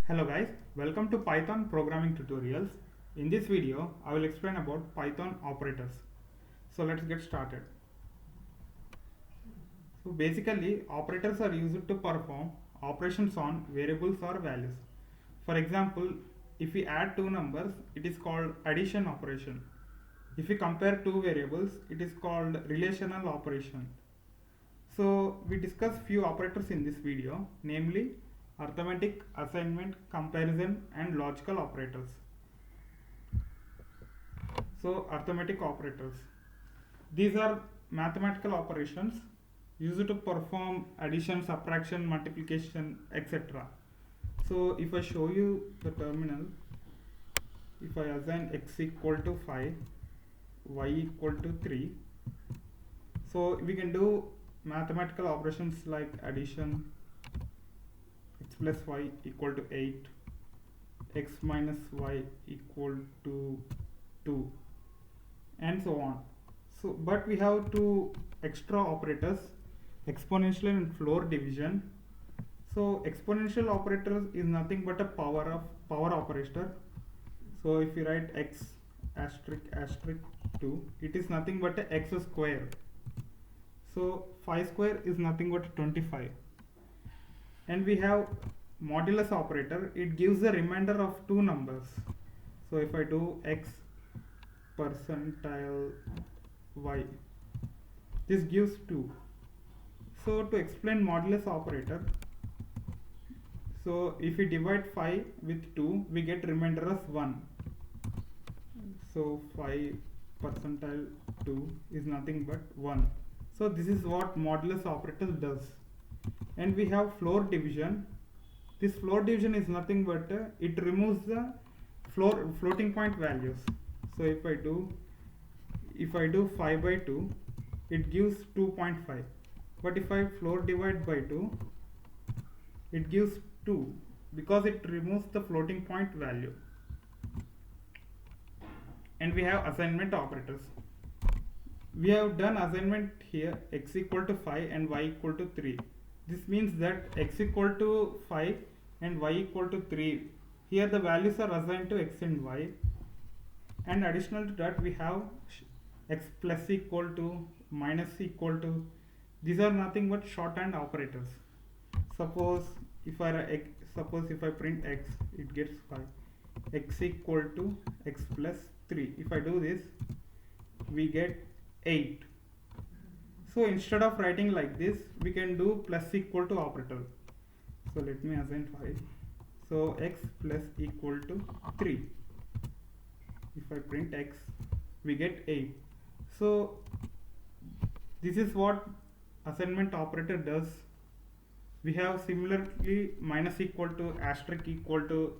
Hello guys, welcome to Python programming tutorials. In this video, I will explain about Python operators. So let's get started. So basically, operators are used to perform operations on variables or values. For example, if we add two numbers, it is called addition operation. If we compare two variables, it is called relational operation. So we discuss few operators in this video, namely arithmetic, assignment, comparison and logical operators. So arithmetic operators. These are mathematical operations used to perform addition, subtraction, multiplication, etc. So if I show you the terminal, if I assign x equal to 5, y equal to 3, so we can do mathematical operations like addition, x plus y equal to 8, x minus y equal to 2, and so on. So but we have two extra operators, exponential and floor division. So exponential operator is nothing but a power operator. So if you write x asterisk asterisk 2, it is nothing but a x square. So 5 square is nothing but 25. And we have modulus operator, it gives the remainder of two numbers. So if I do x percentile y, this gives 2. So to explain modulus operator, so if we divide 5 with 2, we get remainder as 1. So 5 percentile 2 is nothing but 1. So this is what modulus operator does. And we have floor division. This floor division is nothing but it removes the floating point values. So if I do 5 by 2, it gives 2.5. But if I floor divide by 2, it gives 2 because it removes the floating point value. And we have assignment operators. We have done assignment here, x equal to 5 and y equal to 3. This means that x equal to 5 and y equal to 3. Here the values are assigned to x and y. And additional to that we have x plus equal to, minus equal to. These are nothing but shorthand operators. Suppose if I print x, it gets 5. X equal to x plus 3. If I do this, we get 8. So instead of writing like this, we can do plus equal to operator. So let me assign 5. So x plus equal to 3. If I print x, we get 8. So this is what assignment operator does. We have similarly minus equal to, asterisk equal to,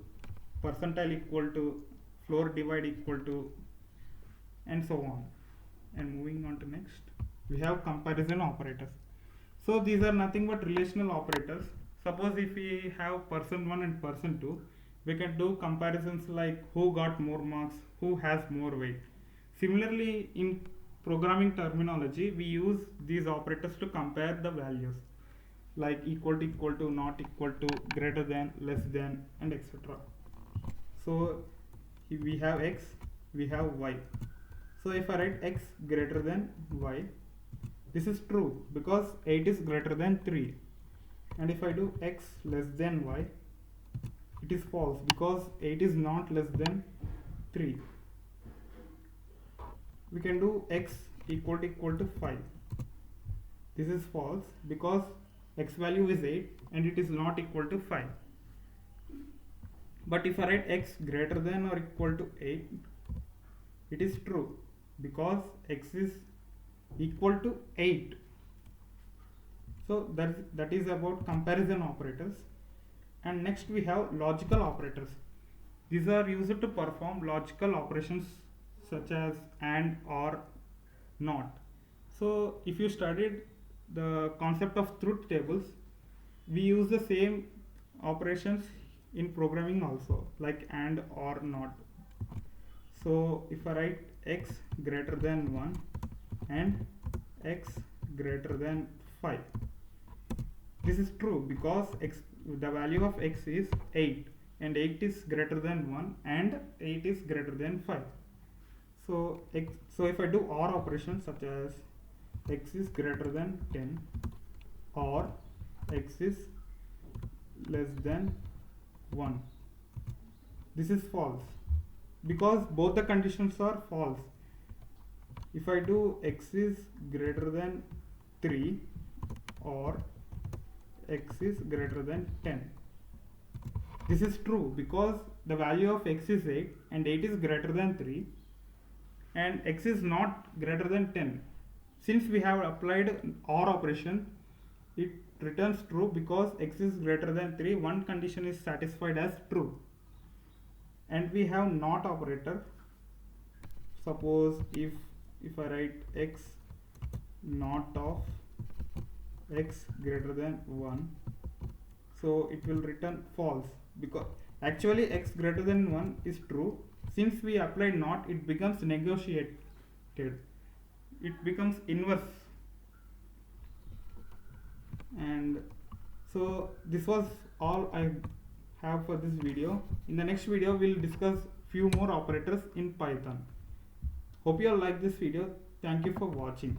percentile equal to, floor divide equal to, and so on. And moving on to next, we have comparison operators. So these are nothing but relational operators. Suppose if we have person 1 and person 2, we can do comparisons like who got more marks, who has more weight. Similarly, in programming terminology, we use these operators to compare the values like equal to, not equal to, greater than, less than, and etc. So if we have x, we have y. So if I write x greater than y, this is true because 8 is greater than 3. And if I do x less than y, it is false because 8 is not less than 3. We can do x equal to 5. This is false because x value is 8 and it is not equal to 5. But if I write x greater than or equal to 8, it is true because x is equal to 8. So that is about comparison operators. And next we have logical operators. These are used to perform logical operations such as and, or, not. So if you studied the concept of truth tables, we use the same operations in programming also, like and, or, not. So if I write x greater than 1 and x greater than 5, this is true because the value of x is 8 and 8 is greater than 1 and 8 is greater than 5. So if I do OR operation such as x is greater than 10 or x is less than 1, this is false because both the conditions are false. If I do x is greater than 3 or x is greater than 10, this is true because the value of x is 8 and 8 is greater than 3 and x is not greater than 10. Since we have applied OR operation, it returns true because x is greater than 3. One condition is satisfied as true. And we have NOT operator. Suppose if I write x not of x greater than 1, so it will return false because actually x greater than 1 is true. Since we applied NOT, it becomes negotiated, it becomes inverse. And so this was all I have for this video. In the next video we'll discuss few more operators in Python. Hope you all like this video. Thank you for watching.